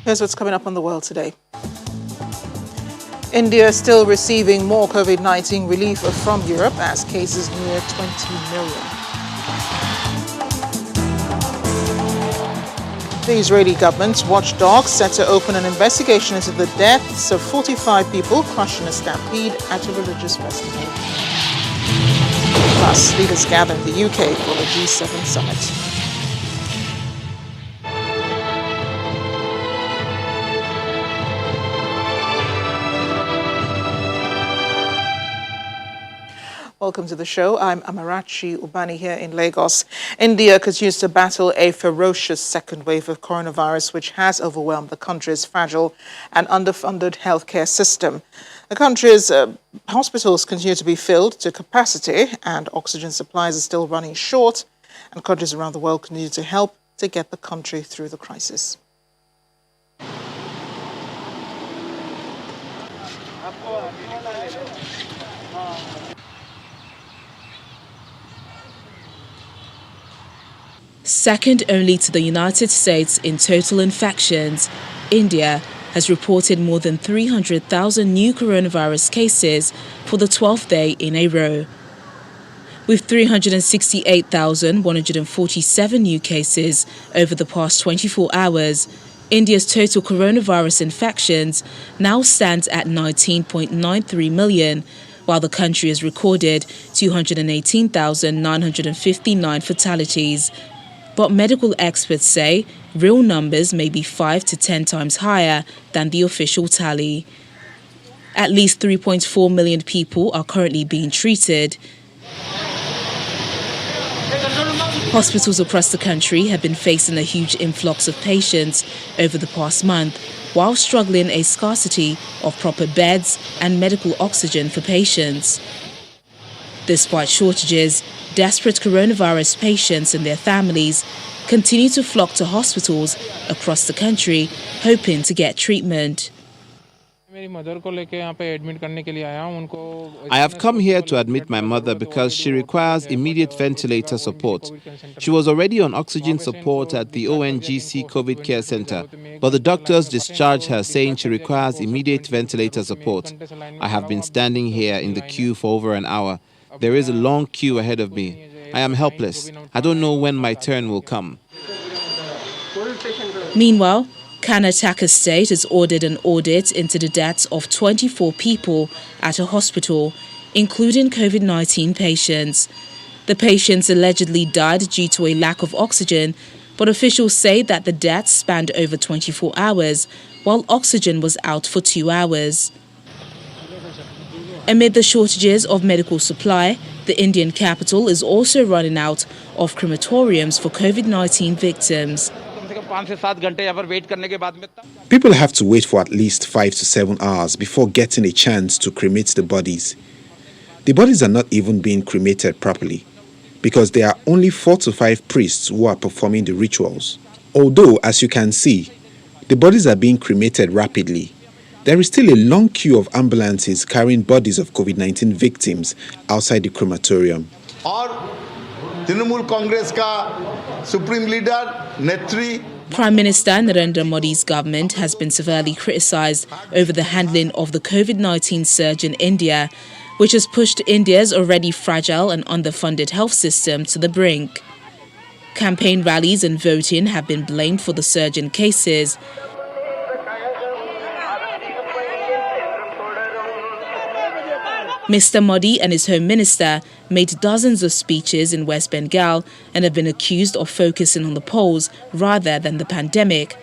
Here's what's coming up on the world today. India is still receiving more COVID-19 relief from Europe as cases near 20 million. The Israeli government's watchdog set to open an investigation into the deaths of 45 people crushed in a stampede at a religious festival. Plus, leaders gather in the UK for the G7 summit. Welcome to the show. I'm Amarachi Ubani here in Lagos. India continues to battle a ferocious second wave of coronavirus, which has overwhelmed the country's fragile and underfunded healthcare system. The country's hospitals continue to be filled to capacity and oxygen supplies are still running short, and countries around the world continue to help to get the country through the crisis. Second only to the United States in total infections, India has reported more than 300,000 new coronavirus cases for the 12th day in a row. With 368,147 new cases over the past 24 hours, India's total coronavirus infections now stands at 19.93 million, while the country has recorded 218,959 fatalities. But medical experts say real numbers may be 5 to 10 times higher than the official tally. At least 3.4 million people are currently being treated. Hospitals across the country have been facing a huge influx of patients over the past month, while struggling a scarcity of proper beds and medical oxygen for patients. Despite shortages, desperate coronavirus patients and their families continue to flock to hospitals across the country, hoping to get treatment. I have come here to admit my mother because she requires immediate ventilator support. She was already on oxygen support at the ONGC COVID Care Center, but the doctors discharged her saying she requires immediate ventilator support. I have been standing here in the queue for over an hour. There is a long queue ahead of me. I am helpless. I don't know when my turn will come. Meanwhile, Karnataka State has ordered an audit into the deaths of 24 people at a hospital, including COVID-19 patients. The patients allegedly died due to a lack of oxygen, but officials say that the deaths spanned over 24 hours, while oxygen was out for 2 hours. Amid the shortages of medical supply, the Indian capital is also running out of crematoriums for COVID-19 victims. People have to wait for at least 5 to 7 hours before getting a chance to cremate the bodies. The bodies are not even being cremated properly because there are only 4 to 5 priests who are performing the rituals. Although, as you can see, the bodies are being cremated rapidly. There is still a long queue of ambulances carrying bodies of COVID-19 victims outside the crematorium. Prime Minister Narendra Modi's government has been severely criticised over the handling of the COVID-19 surge in India, which has pushed India's already fragile and underfunded health system to the brink. Campaign rallies and voting have been blamed for the surge in cases. Mr. Modi and his Home Minister made dozens of speeches in West Bengal and have been accused of focusing on the polls rather than the pandemic.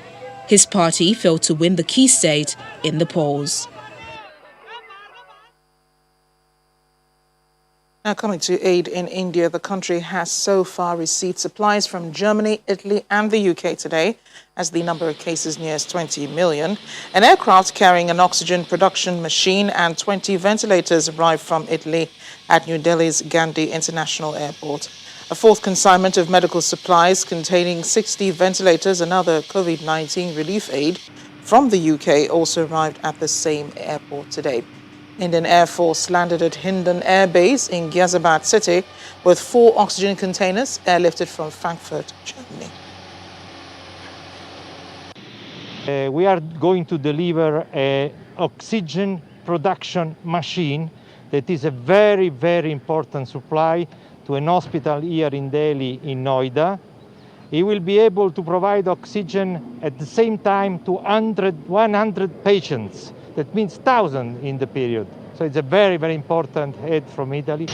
His party failed to win the key state in the polls. Now coming to aid in India, the country has so far received supplies from Germany, Italy and the UK today, as the number of cases nears 20 million. An aircraft carrying an oxygen production machine and 20 ventilators arrived from Italy at New Delhi's Gandhi International Airport. A fourth consignment of medical supplies containing 60 ventilators and other COVID-19 relief aid from the UK also arrived at the same airport today. Indian Air Force landed at Hindon Air Base in Ghaziabad city with 4 oxygen containers airlifted from Frankfurt, Germany. We are going to deliver an oxygen production machine that is a very, very important supply to an hospital here in Delhi, in Noida. It will be able to provide oxygen at the same time to 100 patients. That means 1,000 in the period. So it's a very, very important aid from Italy.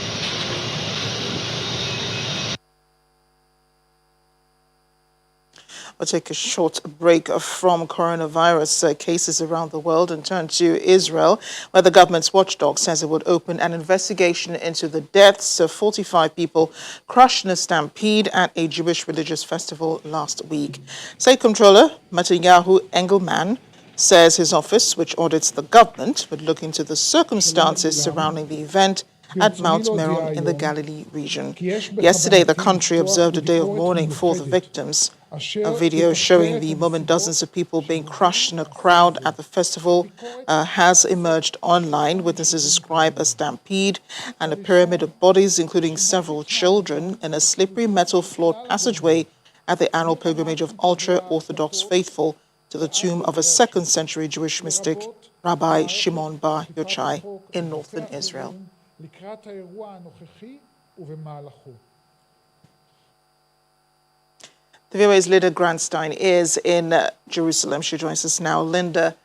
We'll take a short break from coronavirus cases around the world and turn to Israel, where the government's watchdog says it would open an investigation into the deaths of 45 people crushed in a stampede at a Jewish religious festival last week. State Comptroller Netanyahu Engelman says his office, which audits the government, would look into the circumstances surrounding the event at Mount Meron in the Galilee region. Yesterday, the country observed a day of mourning for the victims. A video showing the moment dozens of people being crushed in a crowd at the festival has emerged online. Witnesses describe a stampede and a pyramid of bodies, including several children, in a slippery metal-floored passageway at the annual pilgrimage of ultra-Orthodox faithful to the tomb of a second-century Jewish mystic, Rabbi Shimon Bar Yochai, in northern Israel. The VOA's Linda Grandstein is in Jerusalem. She joins us now. Linda,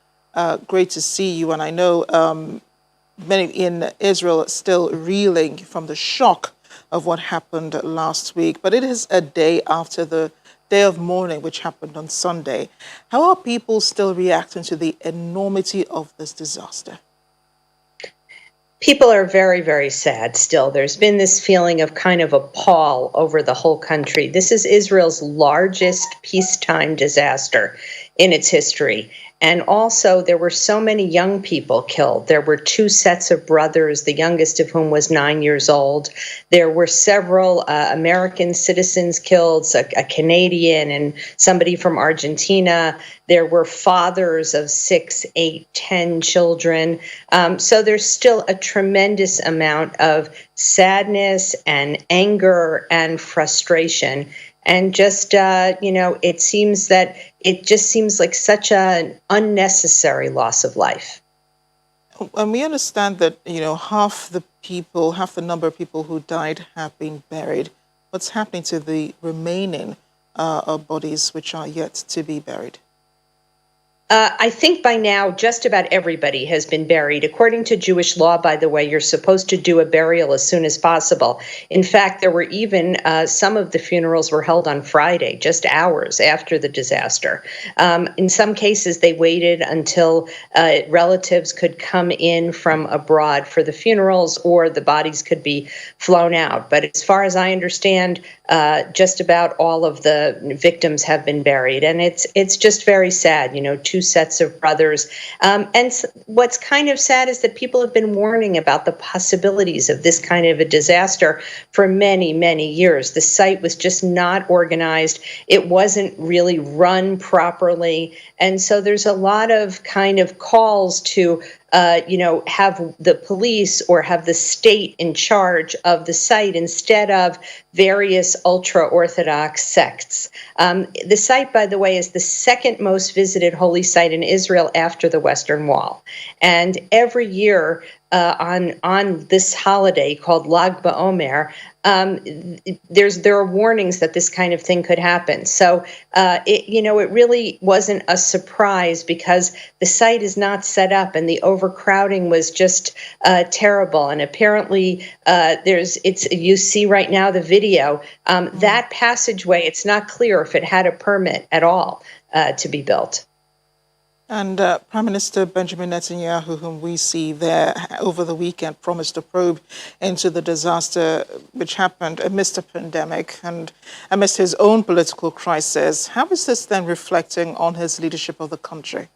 great to see you. And I know many in Israel are still reeling from the shock of what happened last week. But it is a day after the day of mourning, which happened on Sunday. How are people still reacting to the enormity of this disaster? People are very, very sad still. There's been this feeling of kind of a pall over the whole country. This is Israel's largest peacetime disaster in its history. And also, there were so many young people killed. There were 2 sets of brothers, the youngest of whom was 9 years old. There were several American citizens killed, a Canadian and somebody from Argentina. There were fathers of 6, 8, 10 children. So there's still a tremendous amount of sadness and anger and frustration. And just, it seems like such an unnecessary loss of life. And we understand that, half the number of people who died have been buried. What's happening to the remaining bodies which are yet to be buried? I think by now just about everybody has been buried. According to Jewish law, by the way, you're supposed to do a burial as soon as possible. In fact, there were even some of the funerals were held on Friday, just hours after the disaster. In some cases, they waited until relatives could come in from abroad for the funerals, or the bodies could be flown out. But as far as I understand, just about all of the victims have been buried. And it's just very sad, 2 sets of brothers. And what's kind of sad is that people have been warning about the possibilities of this kind of a disaster for many, many years. The site was just not organized. It wasn't really run properly. And so there's a lot of kind of calls to have the police or have the state in charge of the site instead of various ultra-Orthodox sects. The site, by the way, is the second most visited holy site in Israel after the Western Wall. And every year on this holiday called Lag BaOmer, there are warnings that this kind of thing could happen. So, it really wasn't a surprise because the site is not set up and the overcrowding was just terrible. And apparently, you see right now the video, that passageway, it's not clear if it had a permit at all to be built. And Prime Minister Benjamin Netanyahu, whom we see there over the weekend, promised to probe into the disaster which happened amidst a pandemic and amidst his own political crisis. How is this then reflecting on his leadership of the country?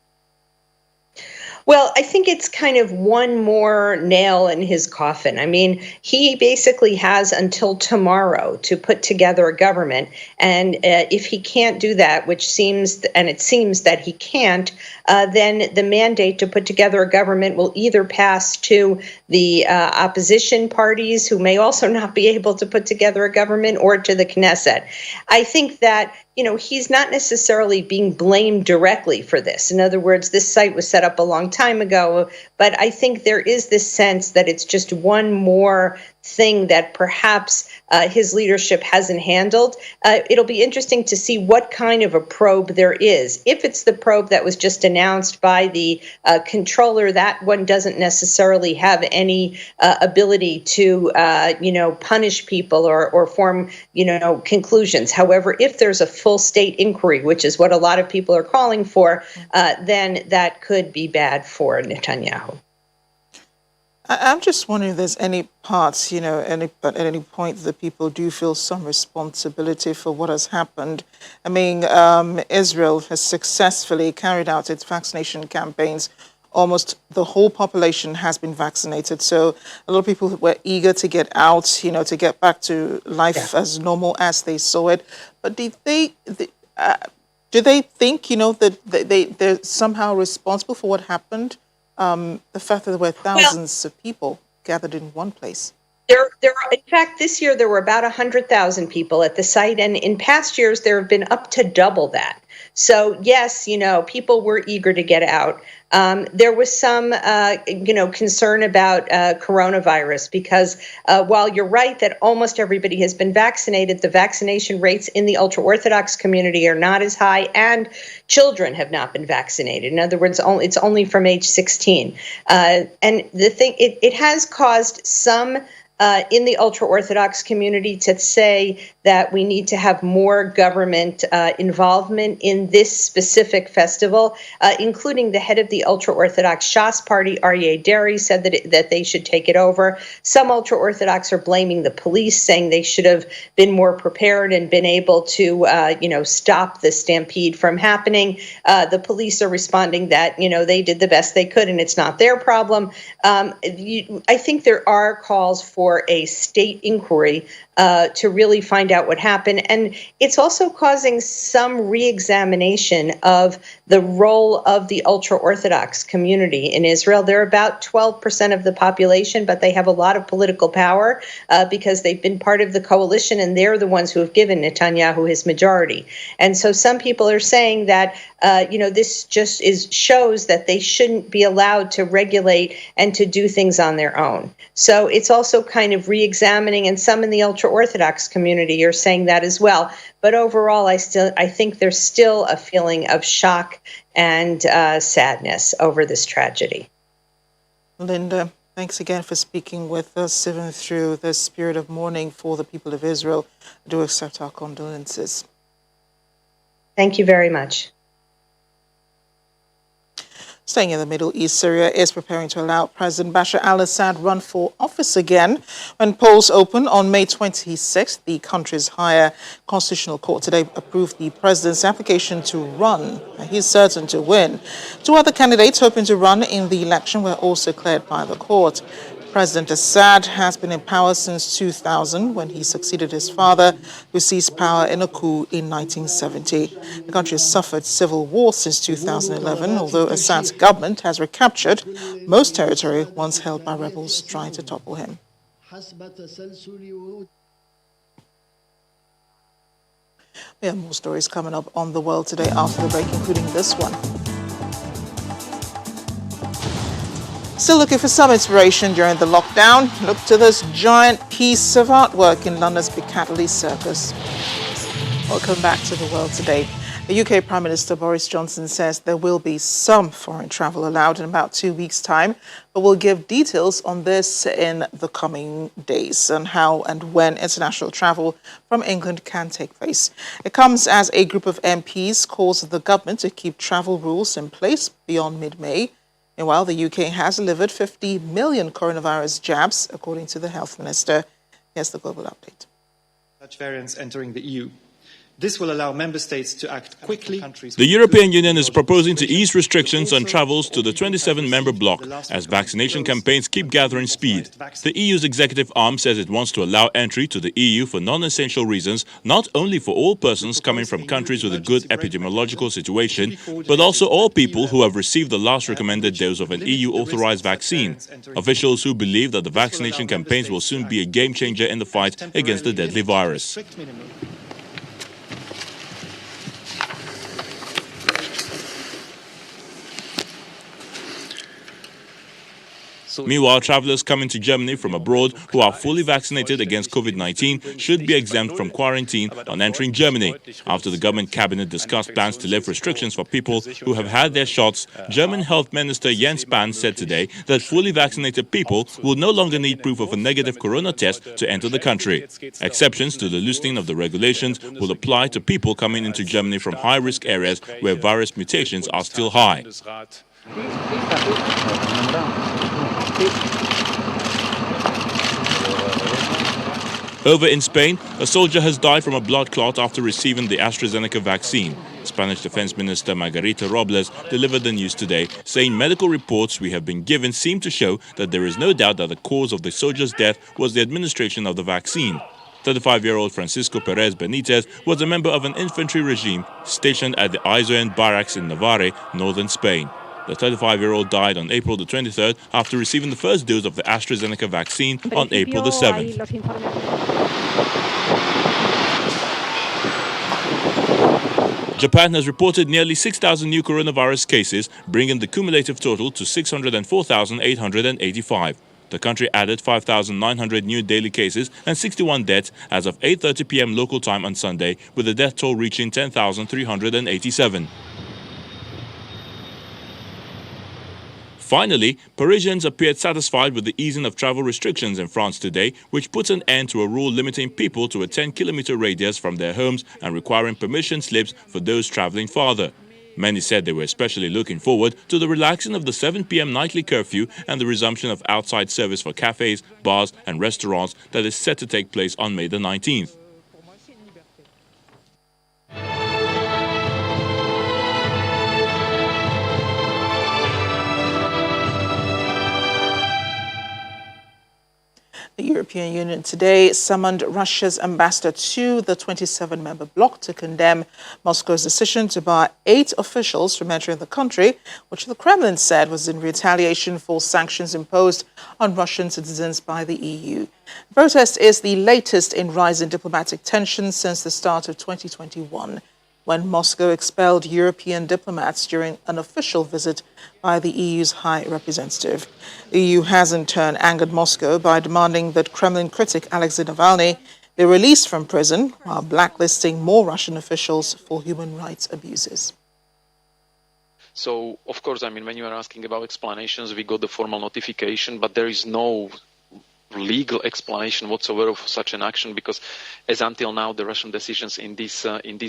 Well, I think it's kind of one more nail in his coffin. I mean, he basically has until tomorrow to put together a government. And if he can't do that, it seems that he can't, then the mandate to put together a government will either pass to the opposition parties, who may also not be able to put together a government, or to the Knesset. I think that he's not necessarily being blamed directly for this. In other words, this site was set up a long time ago, but I think there is this sense that it's just one more thing that perhaps his leadership hasn't handled. It'll be interesting to see what kind of a probe there is. If it's the probe that was just announced by the controller, that one doesn't necessarily have any ability to, punish people or form, conclusions. However, if there's a full state inquiry, which is what a lot of people are calling for, then that could be bad for Netanyahu. I'm just wondering if there's any parts, at any point that people do feel some responsibility for what has happened. I mean, Israel has successfully carried out its vaccination campaigns. Almost the whole population has been vaccinated. So a lot of people were eager to get out, to get back to life as normal as they saw it. But do they think, that they're somehow responsible for what happened? The fact that there were thousands of people gathered in one place. In fact, this year there were about 100,000 people at the site, and in past years there have been up to double that. So yes, people were eager to get out. There was some, concern about coronavirus because while you're right that almost everybody has been vaccinated, the vaccination rates in the ultra-Orthodox community are not as high, and children have not been vaccinated. In other words, it's only from age 16. And the thing, it has caused some in the ultra-Orthodox community to say that we need to have more government involvement in this specific festival, including the head of the ultra-Orthodox Shas party, Aryeh Deri, said that they should take it over. Some ultra-Orthodox are blaming the police, saying they should have been more prepared and been able to, stop the stampede from happening. The police are responding that, they did the best they could and it's not their problem. I think there are calls for a state inquiry to really find out what happened. And it's also causing some re-examination of the role of the ultra-Orthodox community in Israel. They're about 12% of the population, but they have a lot of political power because they've been part of the coalition, and they're the ones who have given Netanyahu his majority. And so some people are saying that, this just shows that they shouldn't be allowed to regulate and to do things on their own. So it's also kind of re-examining, and some in the ultra-Orthodox community are saying that as well. But overall, I think there's still a feeling of shock and sadness over this tragedy. Linda, thanks again for speaking with us, even through the spirit of mourning for the people of Israel. I do accept our condolences. Thank you very much. Staying in the Middle East, Syria is preparing to allow President Bashar al-Assad run for office again. When polls open on May 26th, the country's higher constitutional court today approved the president's application to run. He's certain to win. Two other candidates hoping to run in the election were also cleared by the court. President Assad has been in power since 2000, when he succeeded his father, who seized power in a coup in 1970. The country has suffered civil war since 2011, although Assad's government has recaptured most territory once held by rebels trying to topple him. We have more stories coming up on The World Today after the break, including this one. Still looking for some inspiration during the lockdown? Look to this giant piece of artwork in London's Piccadilly Circus. Welcome back to The World Today. The UK Prime Minister Boris Johnson says there will be some foreign travel allowed in about 2 weeks' time, but will give details on this in the coming days and how and when international travel from England can take place. It comes as a group of MPs calls the government to keep travel rules in place beyond mid-May. Meanwhile, the UK has delivered 50 million coronavirus jabs, according to the health minister. Here's the global update. Such variants entering the EU. This will allow member states to act quickly. The European Union is proposing to ease restrictions on travels to the 27-member bloc as vaccination campaigns keep gathering speed. The EU's executive arm says it wants to allow entry to the EU for non-essential reasons, not only for all persons coming from countries with a good epidemiological situation, but also all people who have received the last recommended dose of an EU-authorized vaccine. Officials who believe that the vaccination campaigns will soon be a game changer in the fight against the deadly virus. Meanwhile, travelers coming to Germany from abroad who are fully vaccinated against COVID-19 should be exempt from quarantine on entering Germany. After the government cabinet discussed plans to lift restrictions for people who have had their shots, German Health Minister Jens Spahn said today that fully vaccinated people will no longer need proof of a negative corona test to enter the country. Exceptions to the loosening of the regulations will apply to people coming into Germany from high-risk areas where virus mutations are still high. Over in Spain, a soldier has died from a blood clot after receiving the AstraZeneca vaccine. Spanish Defense Minister Margarita Robles delivered the news today, saying medical reports we have been given seem to show that there is no doubt that the cause of the soldier's death was the administration of the vaccine. 35-year-old Francisco Perez Benitez was a member of an infantry regime stationed at the Izoen barracks in Navarre, northern Spain. The 35-year-old died on April the 23rd after receiving the first dose of the AstraZeneca vaccine on April the 7th. Japan has reported nearly 6,000 new coronavirus cases, bringing the cumulative total to 604,885. The country added 5,900 new daily cases and 61 deaths as of 8:30 p.m. local time on Sunday, with the death toll reaching 10,387. Finally, Parisians appeared satisfied with the easing of travel restrictions in France today, which puts an end to a rule limiting people to a 10-kilometer radius from their homes and requiring permission slips for those traveling farther. Many said they were especially looking forward to the relaxing of the 7 p.m. nightly curfew and the resumption of outside service for cafes, bars and restaurants that is set to take place on May the 19th. The European Union today summoned Russia's ambassador to the 27-member bloc to condemn Moscow's decision to bar 8 officials from entering the country, which the Kremlin said was in retaliation for sanctions imposed on Russian citizens by the EU. The protest is the latest in rising diplomatic tensions since the start of 2021, when Moscow expelled European diplomats during an official visit by the EU's High Representative. The EU has in turn angered Moscow by demanding that Kremlin critic Alexei Navalny be released from prison while blacklisting more Russian officials for human rights abuses. So, of course, when you are asking about explanations, we got the formal notification, but there is no legal explanation whatsoever of such an action, because as until now the Russian decisions in this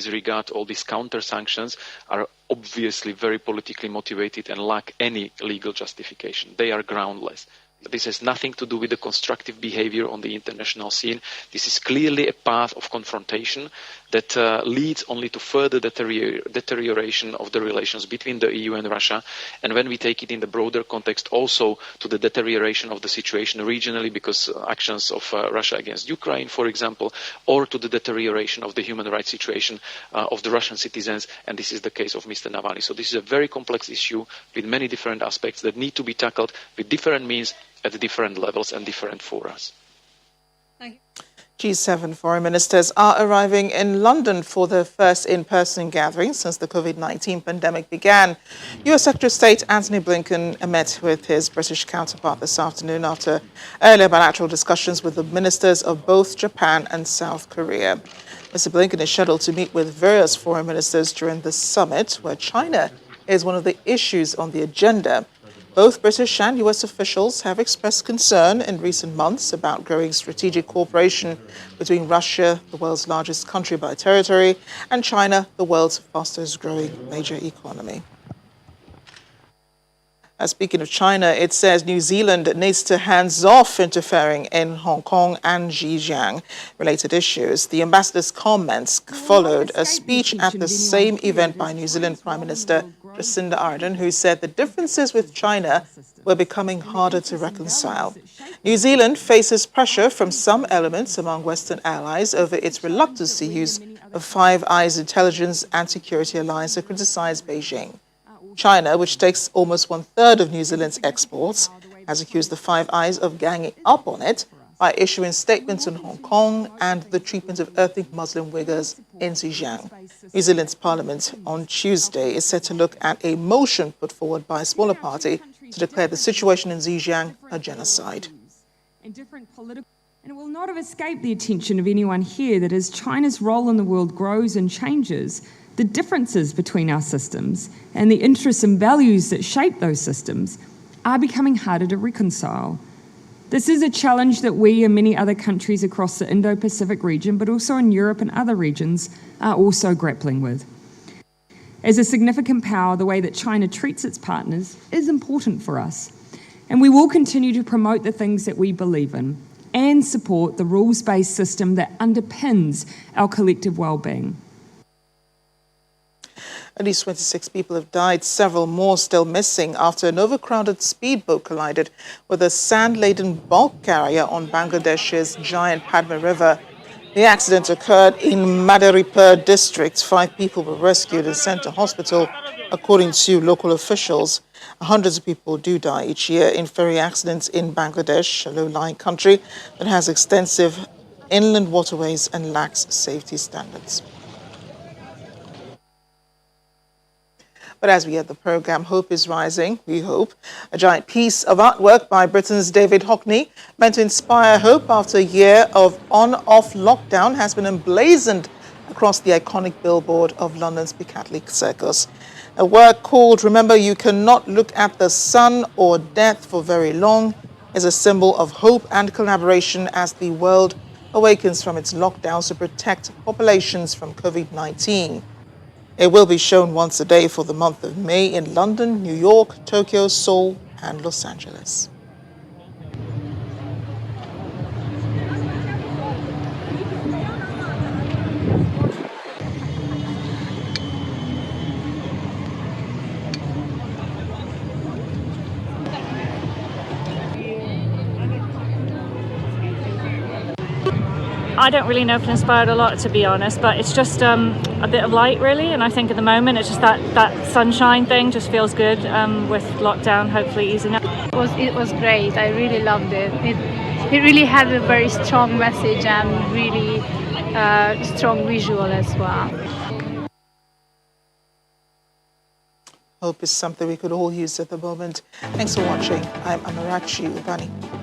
regard, all these counter sanctions, are obviously very politically motivated and lack any legal justification. They are groundless. This has nothing to do with the constructive behavior on the international scene. This is clearly a path of confrontation that leads only to further deterioration of the relations between the EU and Russia. And when we take it in the broader context, also to the deterioration of the situation regionally, because actions of Russia against Ukraine, for example, or to the deterioration of the human rights situation of the Russian citizens. And this is the case of Mr. Navalny. So this is a very complex issue with many different aspects that need to be tackled with different means, at different levels and different forums. G7 foreign ministers are arriving in London for their first in-person gathering since the COVID-19 pandemic began. US Secretary of State Antony Blinken met with his British counterpart this afternoon after earlier bilateral discussions with the ministers of both Japan and South Korea. Mr. Blinken is scheduled to meet with various foreign ministers during the summit, where China is one of the issues on the agenda. Both British and US officials have expressed concern in recent months about growing strategic cooperation between Russia, the world's largest country by territory, and China, the world's fastest growing major economy. Speaking of China, it says New Zealand needs to hands off interfering in Hong Kong and Xinjiang related issues. The ambassador's comments followed a speech at the same event by New Zealand Prime Minister Jacinda Ardern, who said the differences with China were becoming harder to reconcile. New Zealand faces pressure from some elements among Western allies over its reluctance to use the Five Eyes intelligence and security alliance to criticize Beijing. China, which takes almost one-third of New Zealand's exports, has accused the Five Eyes of ganging up on it by issuing statements on Hong Kong and the treatment of ethnic Muslim Uyghurs in Xinjiang. New Zealand's parliament on Tuesday is set to look at a motion put forward by a smaller party to declare the situation in Xinjiang a genocide. And it will not have escaped the attention of anyone here that as China's role in the world grows and changes, the differences between our systems and the interests and values that shape those systems are becoming harder to reconcile. This is a challenge that we and many other countries across the Indo-Pacific region, but also in Europe and other regions, are also grappling with. As a significant power, the way that China treats its partners is important for us, and we will continue to promote the things that we believe in and support the rules-based system that underpins our collective well-being. At least 26 people have died, several more still missing after an overcrowded speedboat collided with a sand-laden bulk carrier on Bangladesh's giant Padma River. The accident occurred in Madaripur district. 5 people were rescued and sent to hospital, according to local officials. Hundreds of people do die each year in ferry accidents in Bangladesh, a low-lying country that has extensive inland waterways and lacks safety standards. But as we end the program, hope is rising, we hope. A giant piece of artwork by Britain's David Hockney, meant to inspire hope after a year of on-off lockdown, has been emblazoned across the iconic billboard of London's Piccadilly Circus. A work called "Remember You Cannot Look at the Sun or Death for Very Long" is a symbol of hope and collaboration as the world awakens from its lockdowns to protect populations from COVID-19. It will be shown once a day for the month of May in London, New York, Tokyo, Seoul, and Los Angeles. I don't really know if it inspired a lot, to be honest, but it's just a bit of light, really. And I think at the moment it's just that sunshine thing just feels good with lockdown hopefully easing up. It was great. I really loved it. It really had a very strong message and really strong visual as well. Hope is something we could all use at the moment. Thanks for watching. I'm Amarachi Ubani.